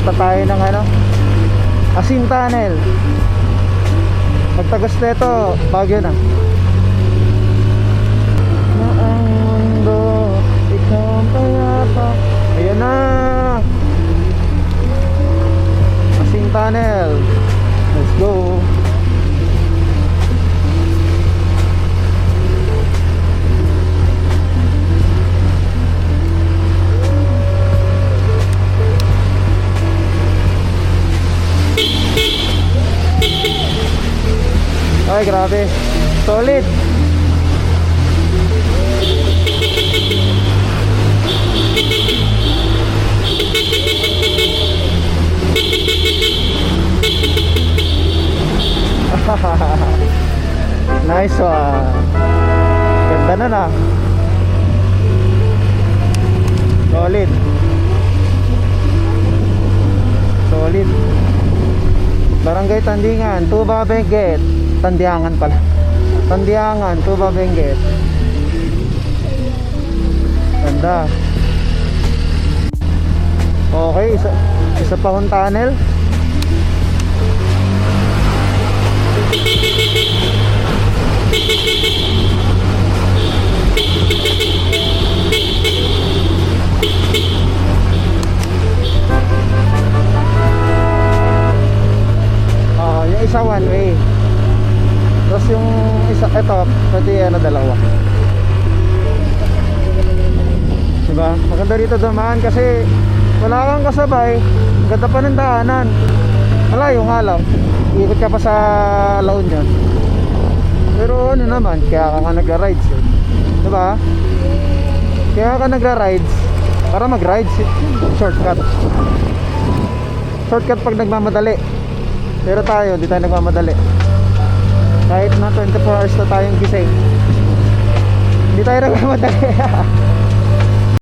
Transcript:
Punta tayo ng ano, Asin Tunnel. Pagtagas nito, Baguio na. Na ang mundo, ikaw ang payapa. Ayan na, Asin Tunnel. Let's go. Ay, grabe. Solid. Nice one. Ganda na na. Solid. Solid. Barangay Tandingan, Tuba Benguet. Tandiangan pala. Tandiangan, Tuba Benguet. Ganda. Okay, isa pa hong tunnel. Yung isa one way. Tapos yung isa, ito, pwede ano, dalawa. Diba? Maganda rito dumaan kasi wala kang kasabay. Ganda pa ng daanan. Malayo nga lang. Ikot ka pa sa La Union. Pero ano naman, kaya ka nga nagra-rides eh. Diba? Kaya ka nagra-rides para mag-rides. Shortcut. Shortcut pag nagmamadali. Pero tayo, di tayo nagmamadali. Kahit na 24 hours na tayong gising, hindi tayo nagmamadali.